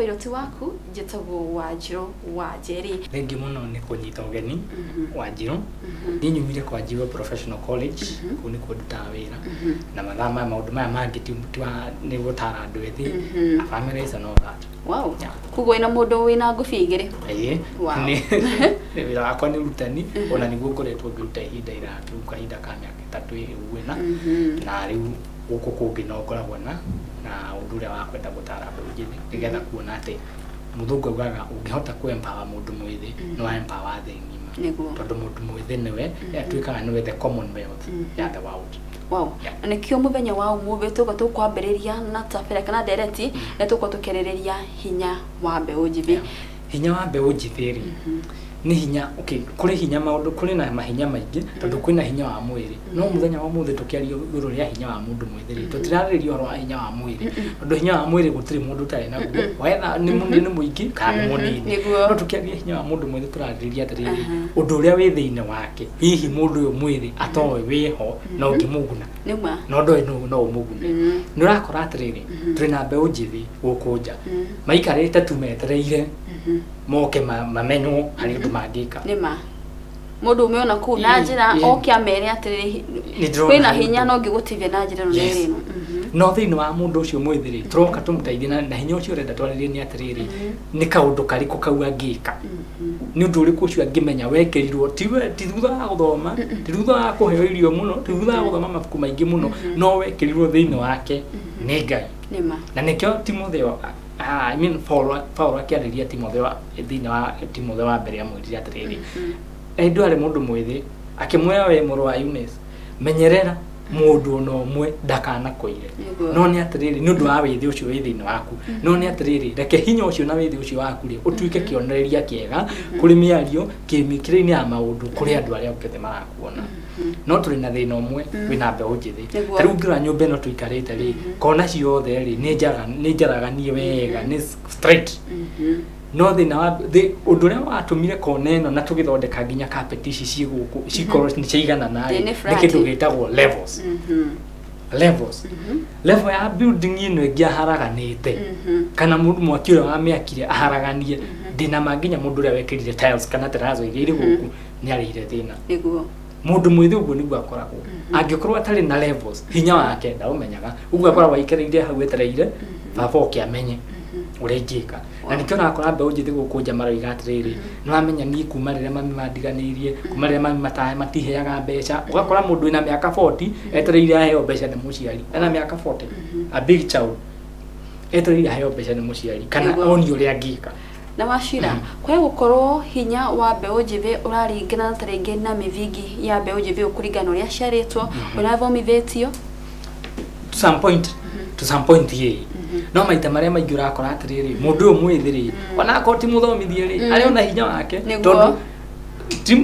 piloti waku njĩtagwo Wanjirũ wa Njeri. Thengi mũno nĩ kũnyita ũgeni Wanjirũ. Niĩ nyumire kwa Wanjirũ Professional College, kũu nĩ kũndutaga wĩra. Na mathaa maya maũndũ maya mangĩ nĩ gũtara andũ ethĩ, families and all that. Wow. Kuguo ina mũndũ wĩna ngũbia igĩrĩ. Ĩĩ. Nĩ wĩra wakwa nĩ ũrutani, ona nĩguo ngoretwo ngĩruta ihinda iratu kahinda ka mĩaka 3 ũguo na rĩu gũkũ kũngĩ no ngoragwo na ũndũ ũrĩa wa kwenda gũtara andũ njĩthĩ nĩgetha kuona atĩ mũthũngũ augaga ũngĩhota kũ-empower mũndũ mwĩthĩ no empower thĩ ng'ima, tondũ mũndũ mwĩthĩ nĩwe atuĩkaga nĩwe the commonwealth ya the world. Wow. Na nĩkĩo mũthenya wa ũmũthĩ tũkwambĩrĩria na tabĩra kana ndereti na tũkĩrĩrĩria hinya wa mbeũ njĩthĩ. Hinya wa mbeũ njĩthĩ ni hinya, okay, kuri hinya maundu kuri na mahinya maingi tondu kwina hinya wa mwiri no muthenya wa muthe tukiario iguru ria hinya wa mundu mwithiri tutiraririo ro hinya wa mwiri tondu hinya wa mwiri gutiri mundu tari na guo wetha ni mundu muingi kana ni munini no tukiaria hinya wa mundu mwithiri turariria atiriri undu uria wi thiine wake hihi mundu uyu mwiri atowe wiho no ngimuguna no ndoi no umugune ni urakora atiriri twina mbeu njithi gukunja maikarite tumetereire moke mamenyo hari undu mangika nima mundu umeona ku na njira oke amere atiriri kwina hinya no ngigutivia na njira rero no thiini wa mundu ucio mwithiri turoka tumutaithie na hinya ucio renda twaririe ni atiriri ni kaundu kariku kau angika ni undu uriku ucio angimenya wekerirwo ti thutha wa guthoma ti thutha wa kuheo irio muno ti thutha wa guthoma mabuku maingi muno no wekerirwo thiini wake ni Ngai nima na nikio Timotheo I mean Paul akiariria Timotheo thiini wa Timotheo wa mbere amwirire atiriri ndwari mundu mwithi akimwea we muru wa Eunice menyerera mundu no mwe ndakana koire no ni atiriri ni undu wa withi ucio wi thiini waku no ni atiriri reke hinya ucio na withi ucio waku ri utuike kionereria kiega kuri miario kimikire-ini ya maundu kuri andu aria ukete marakuona no turi na thina umwe wina mbeu njithi tariu ngira nyumba no tuikarite ri kona ciothe ri ni njaraganie wega ni straight no thina wa undu uria watumire kona ino na tugithondeka nginya carpet ici ci guku cikorwo ni ciigana na ni kindu gitagwo levels level ya building ino ingiharaganite kana mundu mwakire wa miakire aharaganie ndina manginya mundu uria wekirire tiles kana terrazzo iri guku ni arire thina niguo mundu mwithi uguo niguo akoragwo angikorwo atari na levels hinya wake ndaumenyaga uguo akoragwo aikereire hau etereire baba okiamenye uria ingika na nikio nakora mbeu njithi gukunja maroiga atiriri ni wamenya ni kuma riria mami mandiganirie kuma riria mami matiheaga mbeca ugakora mundu wina miaka 40 etereire aheo mbeca ni muciari ena miaka 40 a big child etereire aheo mbeca ni muciari kana oni uria angika na Wachira kwa gukorwo hinya wa mbeu njithi uraringana na taringi na mithingi ya mbeu njithi ukuringana uria ciaritwo urathomithitio to some point ye no maita maria maingi urakora atiriri mundu uyu mwithiri ona akoti muthomithie ri ari ona hinya wake tondu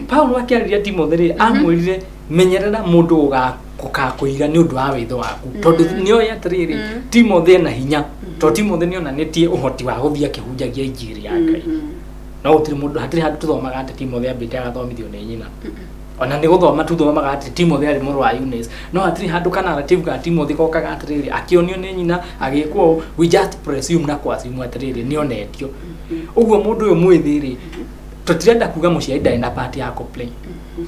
Paulo akiariria Timotheo amwirire menyerera mundu ugakuiga ni undu wa witho waku tondu nio yatiriri Timotheo na hinya to Timotheo ni onanetie uhoti wa guthia kihunjagia injiri ya Ngai no utiri mundu hatiri handu tuthomaga ati Timotheo ambite agathomithio ni nyina ona ni guthoma tuthomaga ati Timotheo ari muru wa Eunice no hatiri handu kana narrative ga Timotheo kokaga atiriri akionio ni nyina agikwo we just presume na kwa simu atiriri ni onetio uguo mundu uyu mwithiri tutirenda kuga muciari ndari na part ya complain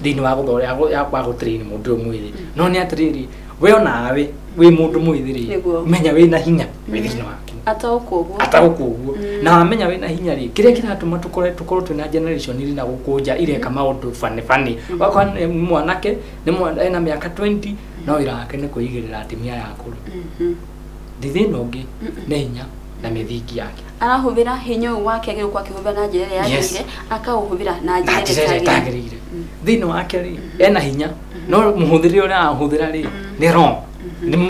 thiini wa guthora ya kwa gutrain mundu uyu mwithiri no ni atiriri we onawe we mundu mwithiri menya we na hinya withini waku ataukuguo na amenya we na hinya ri kiria kiratuma tukorwo twina generation iri na gukunja ireka maundu fani wakwa mwanake ni ena miaka 20 no irake ni kuigirira atimia yakuru ndithina ungi ni hinya na mithingi yake arahuvira hinya wake agirwo kwa kihuvira na njira ya njire akauhuvira na njira tagirire thina wake ri ena hinya no muhuthiri uria ahuvira ri ni wrong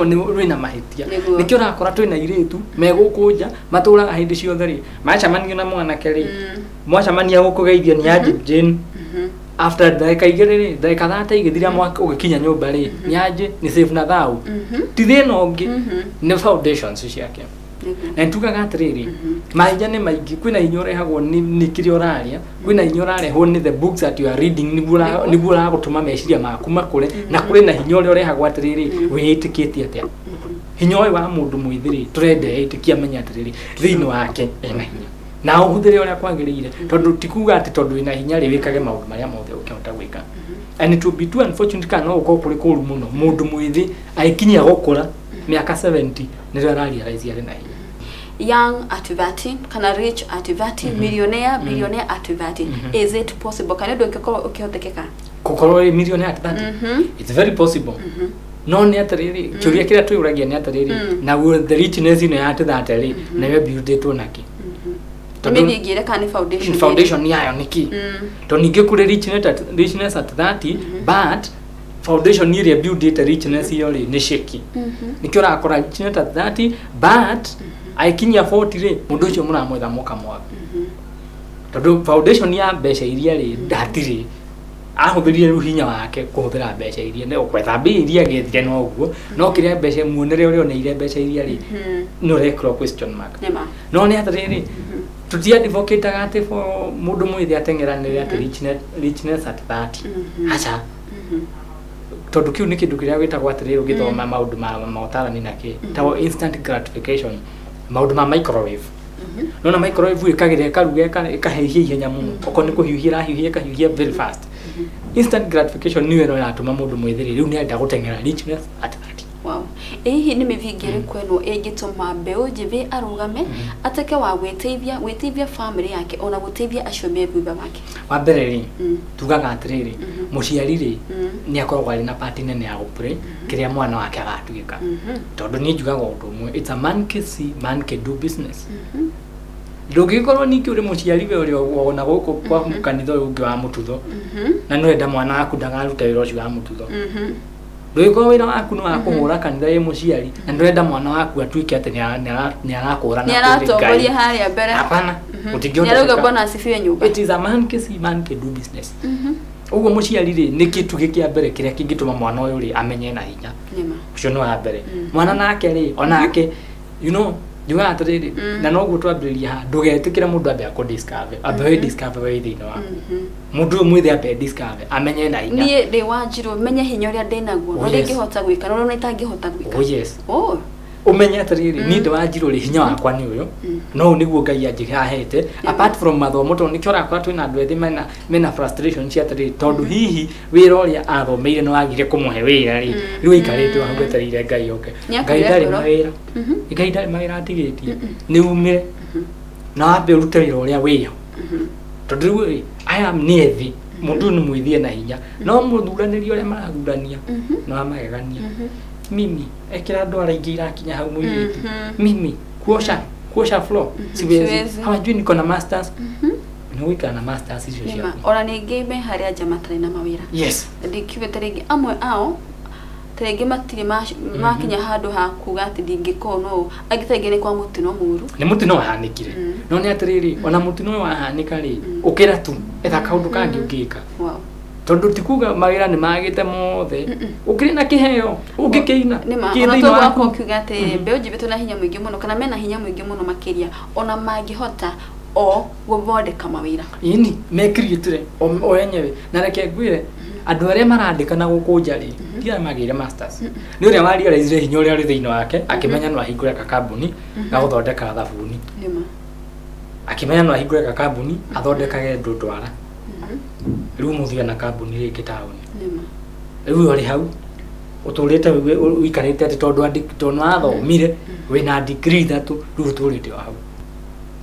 ni rwina mahitia nikio rakora twina iritu megukunja maturaga hindi ciothe ri machamanio na mwanake ri mwachamania gukugeithia ni aje Jane after daika igiri daika 30 igithira mwaka ugikinya nyumba ri ni aje ni safe na thau ti thina ungi ni foundations ciake na ntugaga atiriri mahinya ni maingi kwina hinya urehagwo ni kiri uraria kwina hinya urarehwo ni the books that you are reading niguo uragutuma meciria maku makure na kuri na hinya urehagwo atiriri wiyitikitie atia hinya wa mundu mwithiri turende itikia menya atiriri thiini wake ena hinya na uhuthire uria kwagirire tondu tikuga ati tondu ina hinya ri wikage maundu maria mothe ukihota gwika and it will be too unfortunate kana uko kuri kuru muno mundu mwithi aikinyia gukura miaka 70 ndio realize ari na hinya young at 30 kana rich at 30 millionaire billionaire at 30 is it possible kana ndo ukihotekeka kukorwo millionaire at 30 it's very possible no ni atariri churia kira tuyuragia ni atariri na the richness ino ya 30 na we build to naki maybe gire kana foundation yayo niki to ninge kure richness at 30 but foundation ni ria build it richness yo ni shaky nikyo rakora richness at 30 but aikinya 40 ri mundu ucio muramwetha moka mwa tondu foundation ya mbeca iria ri ndatiri ahuthirie ruhinya wake kuhuthira mbeca iria ne ukwetha mbe iria gethire no guo no kiria mbeca muonere uri oneire mbeca iria ri no recro question mark no ni atariri tutia advocate agate for mundu mwithi atengeranire ati richness at 30 acha tondu kiu ni kindu kiria witagwo atiriri ugithoma maundu ma utarani naki tawo instant gratification maundu ma microwave nona microwave ikagire karuga ikahehia ihenya muno oko ni kuhiuhira hiuhia kahiuhia very fast instant gratification ni weno yatuma mundu mwithiri riu ni enda gutengera richness at 30 wow ehi ni mivingire kweno egituma Mbeu Njithi arugame ateke wa gwetithia family yake ona guteithia acio me thutha wake wa mbere ri tugaga atiriri muciari ri ni akoragwo ari na part nene ya gupray kiria mwana wake agatuika tondu ni njugaga undu umwe it's a man can see man can do business ndugikorwo niki uri muciari we uri wona guku kwa mukanitha ungi wa mututho na no enda mwana waku ndagaruta wira ucio wa mututho ndugikorwo wira waku no akuhura kanitha ye muciari na ndurenda mwana waku atuike ati ni arakura na aratongoria haria mbere hapana utingiona nyaruga bwana asifiwe nyumba it is a man can see man can do business ugo muciari ri ni kitu gikia mbere kiria kingituma mwana uyu ri amenye na hinya ucio no wa mbere mwana nake ri onake you know juga atiriri na no gutu ambiriria ha ndugetikira mundu ambe ako discover ambe discover we thino wa mundu mwithi ambe discover amenye na hinya ni de wanjiro menye hinya uria ndinaguo no ndingihota gwika no itangihota gwika oh yes umenye atiriri ni de wanjiro ri hinya wakwa ni uyu no niguo ngai anjihahete apart from mathomo to nikyo rakwa twina andu ethi mena frustration cia atiriri tondu hihi wira uria athomeire no agire kumuhe wira ri riu ikarite wa gweterire ngai oke ngai ndari mawira ngai ndari mawira atigitie ni umire na ambe urute wira uria wiyo tondu riu I am nethi mundu ni mwithie na hinya no muthuranirio uria maragurania no amagegania mimi ekira ndwara ingi irakinya hau mwiritu mimi kuosha floor siwezi hawajui niko na masters no wika na masters icio cia ora ni ngebe haria jamatari na mawira yes ndikibe tarigi amwe ao tarigi matire makinya handu ha kuga ati ndingikono agitagene kwa mutino muru ni mutino wahanikire no ni atiriri ona mutino wahanika ri ukira tu etha kaundu kangi ungika wow tondu tikuga mawira ni magite mothe ukiri na kiheo ungikiina kithini wako kuga ati Mbeu Njithi tuna hinya mwingi muno kana mena hinya mwingi muno makiria ona mangihota o guthondeka mawira ini me create o yenyewe na reke ngwire andu aria marandika na gukunja ri ndia magire masters ni uria wari realize hinya uria ri thiini wake akimenya no ahingure ka kambuni ga guthondeka thabuni akimenya no ahingure ka kambuni athondekage ndwara riu muthia na kambuni ri kitauni riu uri hau uturite wikarite ati tondu tondu athomire wina degree thatu riu uturite hau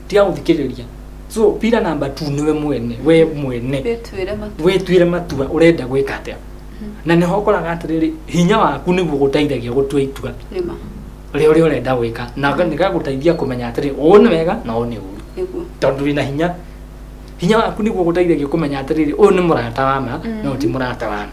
tia uthikiriria so pira number 2 niwe mwene we mwene wetwire matua urenda gwika atia na ni hokoraga atiriri hinya waku niguo guteithagia gutua itua uri urenda gwika na nikaguteithia kumenya atiri o ni wega na o ni uru tondu wina hinya waku niguo guteithagia kumenya atiriri o ni murata wa ma no ti murata wa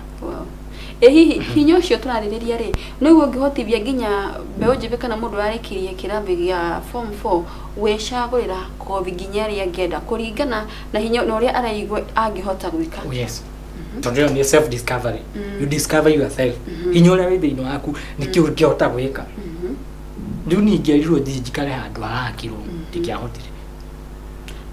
ehi hinya ucio turaririria ri niguo ngihotithia nginya Mbeu Njithi kana mundu arikirie kirathi gia form 4 wecagurira kothi nginya ria ngenda kuringana na hinya na uria araigwa angihota gwika yes tondu ni self discovery you discover yourself hinya uria wi thiini waku nikio ngihota gwika riu ningerirwo njikare handu harakirwo ndikiahotire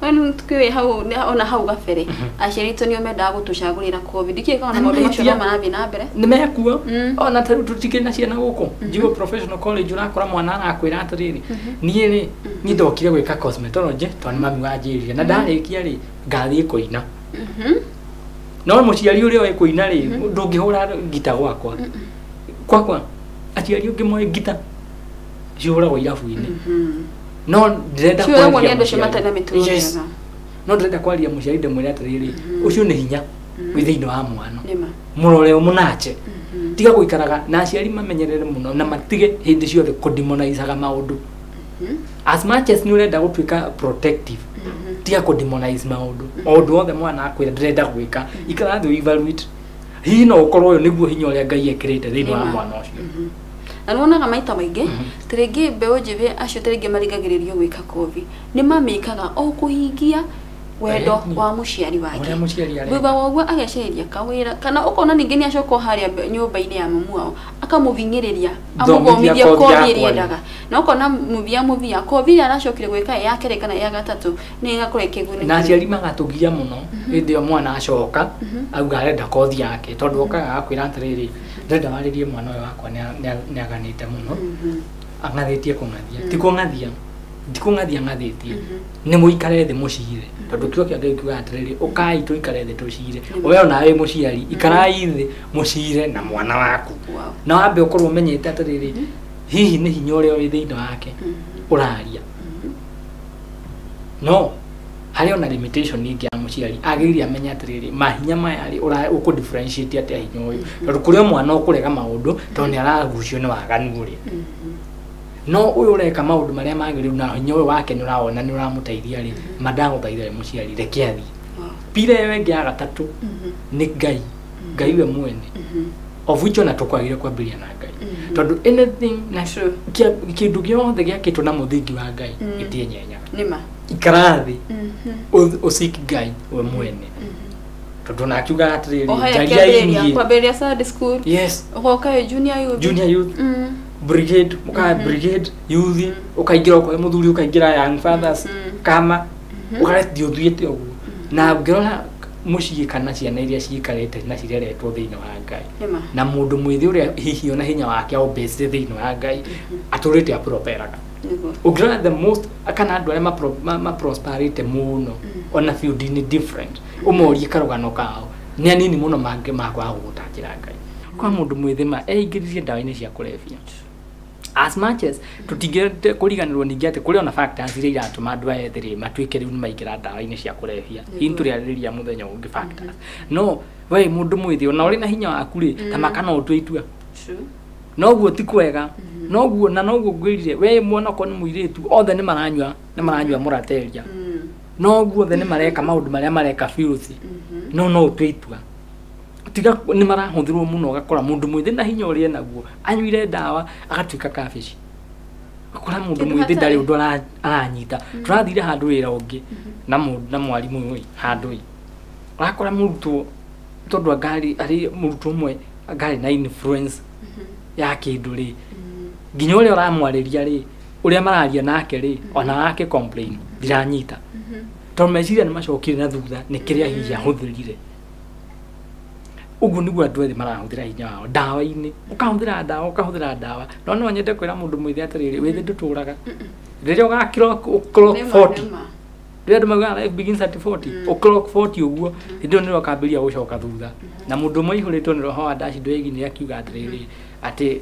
Wani tukiwe hau ona hau gabere acerito nio mendaga gutucagurira covid ikika ona maundu macio marathi na mbere nimekuo ona tutikire na ciana guku njigo professional college urakora mwana arakwira atiriri nie ri ni ndokire gwika cosmetology toni mami wanjiria na ndarikia ri ngathie kuina no muciari uria we kuina ri ndungihura gita gwakwa aciari ungi moe gita ciura go irabu-ini no ndirenda kwaria yes no ndirenda kwaria muciari ndimwira atiriri ucio ni hinya withiini wa mwana murore munache tiga guikaraga na aciari mamenyerere muno na matige hindi ciothe kudemonizaga maundu as much as ni urenda gutuika protective tiga kudemonize maundu othe mwana akwira ndirenda gwika ikarathi evaluate hihi no ukorwo uyu niguo hinya uria Ngai ekirite thiini wa mwana ucio Anona maita maingi tirigi Mbeu Njithi acio tirigi marigagiririo gwika covid ni mamikaga o kuhingia wendo wa muciari wake thutha wa uguo ageciriria kawira kana ukona ningi ni acoka haria nyumba-ini ya mamu wao akamuthinyiriria amugomithia covid irendaga na ukona muthia covid aracokire gwika ya kere kana ya gatatu ni igakora ikiguni na aciari magatugia muno hindi yo mwana acoka auga arenda kothi yake tondu okaga akwira atiriri ndenda waririe mwana uyu wakwa ni aganite muno angathitie kungathia ti kungathia ndikungathia ngathitie ni muikare thi mucire tondu kio kia Ngai kiuga atiriri ukai tuikare thi tucire we ona we muciari ikarai thi mucire na mwana waku na wambe ukorwo umenyete atiriri hihi ni hinya uria wi thiini wake uraria no hari ona limitation ingi ya muciari agiri amenya atiriri mahinya maya ri uku differentiate atia hinya uyu tondu kuria mwana ukurega maundu tondu ni aragucio ni waganu uri no uyu ureka maundu maria magiriru na hinya uyu wake ni uraona ni uramuteithia ri madaguthaithia muciari reke athi pire wengi ya gatatu ni Ngai we mwene of which ona tukwagire kwambiria na Ngai tondu anything na kindu giothe giakitwo na muthingi wa Ngai gitienyenyaga nima ikarathi usiki Ngai we mwene tondu na akiuga atiriri jaria kwambiria Sunday school yes ugoka junior youth brigade brigade youth ukaingira kwa muthuri ukaingira young fathers kama ukarethio thuite uguo na ngirora mucii kana ciana iria ciikarete na cireretwo thiini wa Ngai na mundu mwithi uria hihi ona hinya wake au base thiini wa Ngai aturite aproperaga ugira the most akana andu aria ma prosperity muno ona field ni different umori karugano kao ni anini muno mange makwa gutakira Ngai kwa mundu mwithi ma eigiririe ndawa-ini cia kulevya as much as tutigete kuriganirwo ningi ati kuri ona factors iria iratuma andu aya ethiri matuike riu ni maingira ndawa-ini cia kulevya inturiariria muthenya ungi factors no we mundu mwithi ona uri na hinya waku ri ta makana utwitua no guo ti kwega no guo na no guo ngwirire we mwana ko ni muiritu othe ni maranyua murateria no guo othe ni mareka maundu maria mareka filthy no utwitua tiga ni marahuthirwo muno gakora mundu mwithi na hinya uri naguo anyuire ndawa agatuika kabici akora mundu mwithi ndari undu aranyita turathire handu wira ungi na mwarimu uyu handu ii akora murutwo tondu ngari ari murutwo mwe ngari na influence ya kindu ri nginya uria uramwariria ri uria mararia nake ri ona wake complain ndiranyita tondu meciria ni macokire na thutha ni kiria hihi ahuthirire ugu niguo andu ethi marahuthira hinya wao ndawa-ini ukahuthira ndawa no nyende kwira mundu mwithi atiriri withi nduturaga riria ugakira clock 40 riria andu mauga life begins at 40 clock 40 uguo ndio niro kambiria gucoka thutha na mundu mwihuritwo ni roho wa dashi ndwegi ni akiuga atiriri ati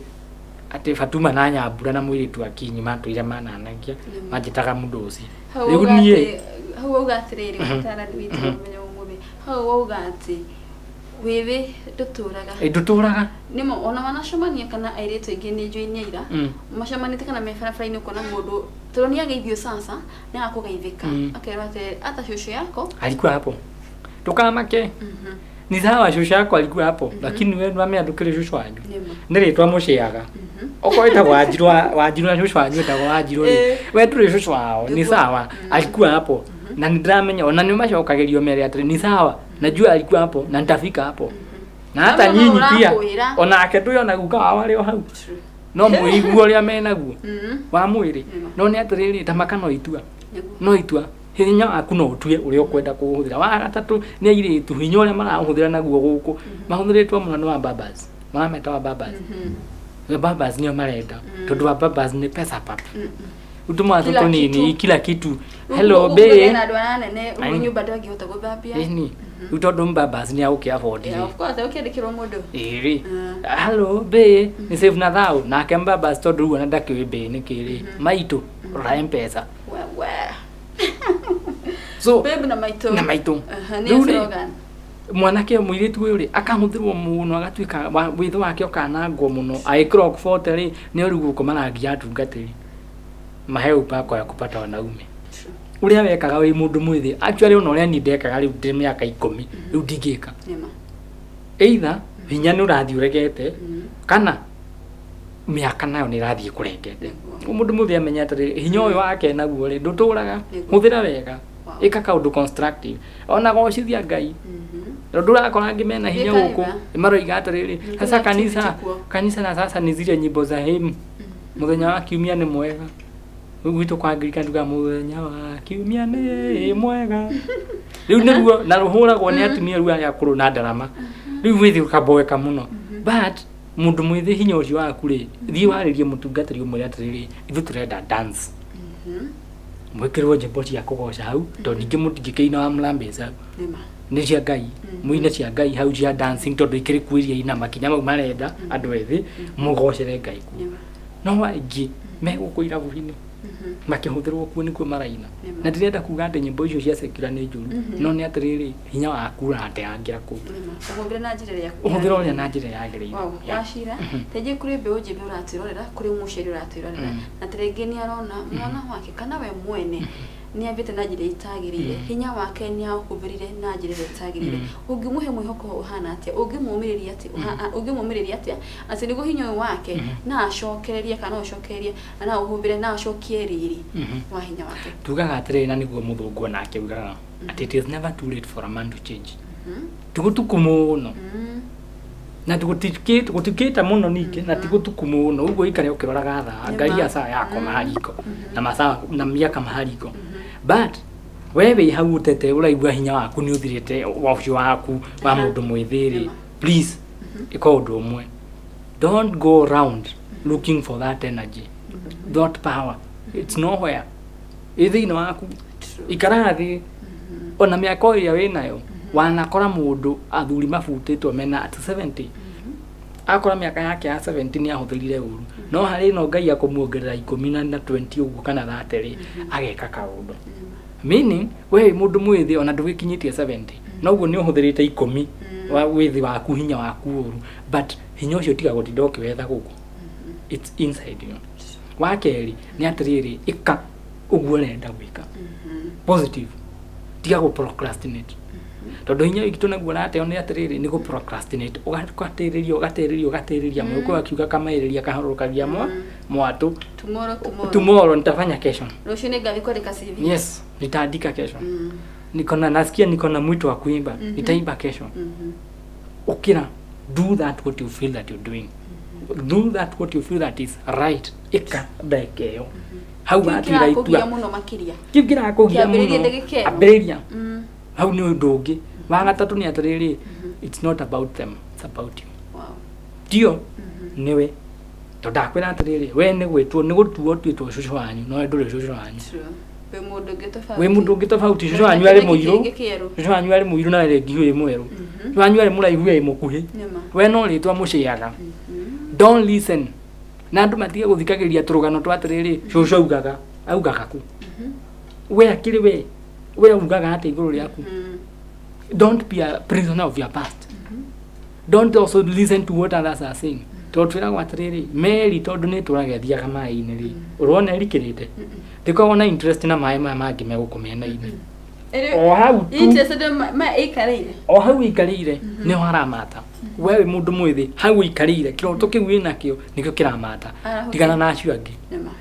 Fatuma na Nyambura na mwiritu akinyi matuire mananagia manjitaga mundu uci riu nie hau uga atiriri mutara witu menya umuthi hau uga ati wewe nduturaga nimo ona manacemania kana airitu ingi ni njuini ira macemanite kana mebarabara-ini ukona mundu tondu ni ageithio sasa ni akugeithika akerwa ata shushu yako alikuwa hapo tukamake ni sawa shushu yako alikuwa hapo lakini wewe ndio ameandukire shushu wanyu niritwa muciaga okoita wajirwa shushu wanyu ta wajirwa wewe turi shushu wao ni sawa alikuwa hapo na ndramenya ona ni macokagerio mere atri ni sawa najua alikuwa hapo na nitafika hapo na hata nyinyi pia ona aketu ona guka wale hau no muiguo ria menaguo wa mwiri no ni atiriri tamakano itua no itua hinya waku no utue uri ukwenda kuhuthira wa gatatu ni aire tu hinya uri marahuthira naguo guku mahuthiritwo muno ni wa babas marameta wa babas babas ni marenda tondu wa babas ni pesa pap utuma watoto nini kila kitu hello be na dwana nene nyumba ndangihota guthambia ni utondu babas ni auke afford of course okay ndikirwo mundu hello be ni save na thao na ke babas tondu wana ndakiwe be ni kiri maitu ra mpesa we so babe na maitu ni slogan mwanake mwiritu uri akahuthirwo muno agatuika witho wake okanangwo muno aikro kufota ri ni uri gukomana ngiatungatiri maheupa kwa ya kupata wanaume uria wekaga wi mundu mwithi actually ona uria ni ndekaga riu ndi miaka 10 riu ndingika either hinya ni urathi uregete kana miaka nayo ni irathie kurengete mundu muthi amenya atiri hinya uyu wake naguo ri nduturaga huthira wega ika kaundu constructive ona gocithia ngai ndura ngimena hinya guku maroiga atiri sasa kanisa na sasa ni zile nyimbo za hymn muthenya wa kiumia ni mwega Wito kwa Anglikana tuga muthenya wa kiumia ni mwega riu niguo na ruhuragwo ni atumia riu ya kuru na ndarama riu withi ukaboeka muno but mundu mwithi hinya ucio waku ri thii waririe mutungatiri umwe atiriri ithu turenda dance mwikirwo nyimbo cia kugoca hau to ningi mutingikeina wa mlambeza ni cia ngai muine cia ngai hau cia dancing tondu ikiri kwiria ina makinya mau marenda andu ethi mugocere ngai ku no waingi megukuira buhini makihuthirwo kuo nikuo maraina na ndirenda kuga ati nyimbo icio cia secular ni njuru no ni atiriri hinya waku urateangira ku uhuthira na njira ya uhuthira uria na njira yagiriire washira teje kuri Mbeu njimbe uratirorera kuri muceri uratirorera na tiringi ni arona mwana wake kana we mwene ni avite na njira itagirire hinya wake ni ahubirire na njira itagirire ungimuhe mwihoko uhana atia ungimumiriria atia ati nigo hinya wake na acokererie kana acokererie na uhubire na acokieriri wa hinya wake tugaga atiriri na niguo muthungu nake ugaga ati it is never too late for a man to change tugutuku muno na tugutikita muno nike na tugutuku muno uguo ikare ukiroraga tha ngai asa yako mahariko na masaa na miaka mahariko but wewe hau tete uraigua hinya waku ni uthirite wacio waku wa mundu mwithiri please iko undu umwe don't go around looking for that energy that power it's nowhere ithino waku ikarathi ona miaka iria winayo wanakora mundu athuri mafutitwo mena at 70 akora miaka yake ya 70 ni ahuthirire uru no hari no ngai akumuongerera 10 na 20 uguo kana 30 ageka kaundu meaning we mundu mwithi ona ndugikinyitie 70 no uguo ni uhuthirite 10 wa withi waku hinya waku uru but hinya ucio tiga gutinda ukiwetha guku it's inside you wakeri ni atiriri ika uguo nenda gwika positive tiga go procrastinate tondu hinya ikitu naguo rate ni atiriri ni go procrastinate ugateriria mwiko akiuga kama iriria kaharukagia mwatu tomorrow nitafanya kesho rucio ni ngavi kwandika CV yes nitaandika kesho nasikia niko na mwito wa kuimba nitaimba kesho ukira do that what you feel that you're doing do that what you feel that is right ika ndekeo hau atira itua muno makiria kigira kugia muno aberia hau ni undu ungi wa gatatu ni atiriri it's not about them it's about you dio niwe todakwira atiriri we ni gwitwo ni gutuo twitwo cucu wanyu no nduri cucu wanyu we mundu ungi tofauti cucu wanyu ari muiru cucu wanyu ari muiru na ari ngiwe mweru cucu wanyu ari muraihu e mukuhi we no ritwa muciaga don't listen na andu matige guthikagiria turugano twatiriri cucu augaga ku we akiri we ugaga ati iguru riaku don't be a prisoner of your past don't also listen to what others are saying totwira gwatiriri meri tondu ni turagethia kama ine ri urona rikirite ndiko ona interest na mai mangi megukumena ine o hau interested ma ikarire o hau ikarire ni haramata wewe mundu mwithi hau ikarire kiroto kiu inakio nikio kiramata tigana na acio angi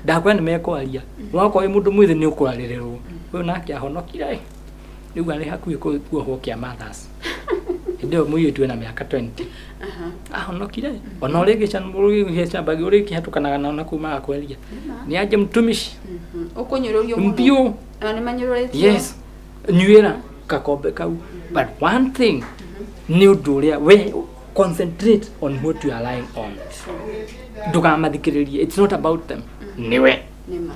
ndakwa ni mekwaria wako we mundu mwithi ni ukurarirwo we nake ahonokire riu ari hakuhi kuohwo kia mothers ndio muyitu na miaka 20 ahonokire ona uri gichanburu gichabagi uri kihatukanaga na kuma akweria ni aje mtumishi Ukunyururio muno. Mbeu. Ni manyururitio. Yes. Nyuera kakombe kau. But one thing ni uduria we concentrate on what you are lying on. Ndukamathikiririe. It's not about them. Niwe. Nima.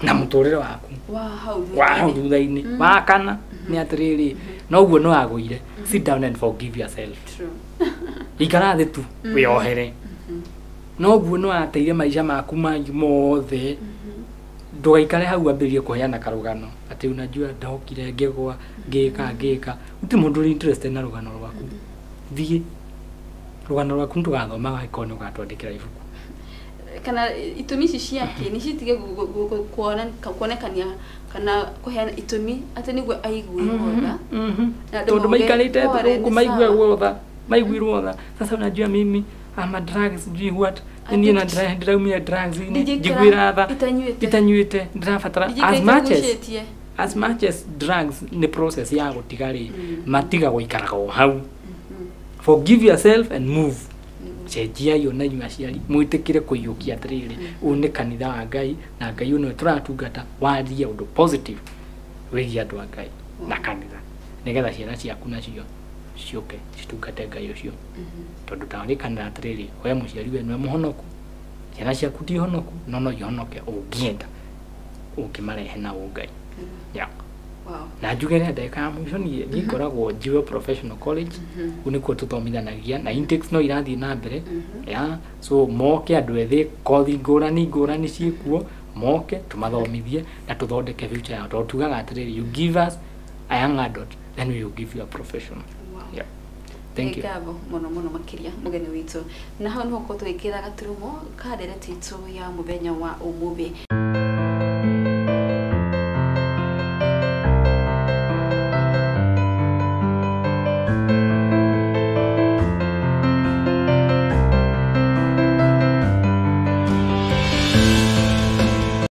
Na muturire waku. Wow, thutha-ini. Wa kana ni atiriri. No guo no agwire. Sit down and forgive yourself. True. Ikara thi tu wiohere. No guo no ateire maisha maku mangi mothe. Ndugaikare hau ambirie kuheana karugano. Ati unajua ndokire ngegwa ngika. Uti mundu uri interested na rugano rwaku. Thie. Rugano rwaku ndugathomaga ikono gatwandikira ibuku. Kana itumi ici ciake ni citige kuonekania kana kuheana itumi ati niguo aigue wotha tondu maikarite rungu maigue wotha maiguirwo wotha. Sasa unajua mimi ama drugs sijui what ni na ndiraumia drugs ni jigwira tha itanyuite ndirafatara as much as drugs ni process ya gutigari matiga guikaraga hau. Forgive yourself and move. Chejia yo na nyuma ciari mwitikire kuyukia atiriri une kanitha wa Ngai na Ngai uno turatungata waria undu positive wigi andu a Ngai na kanitha nigetha ciana ciaku nacio ciuke citungate Ngai ucio tondu tawari kanitha atiriri we muciari we nwe muhonoku ciana ciaku ti honoku no ihonoke ungienda ukimarehe na Ngai. Yeah. Wow. Na njugere ndeka ya mwisho ni ngoragwo Jiwe Professional College unikuo tuthomithanagia na intakes no irathii na mbere. Yeah. So moke andu ethi kothi ngurani ciikuo moke tumathomithie na tuthondeke future yao. Tutugaga atiriri you give us a young adult then we will give you a professional. Wow. Yeah. Thank you. Ngabo mono makiria mugeni witu na hau no ko twikira gaturumo ka ndereti itu ya muthenya wa umuthi.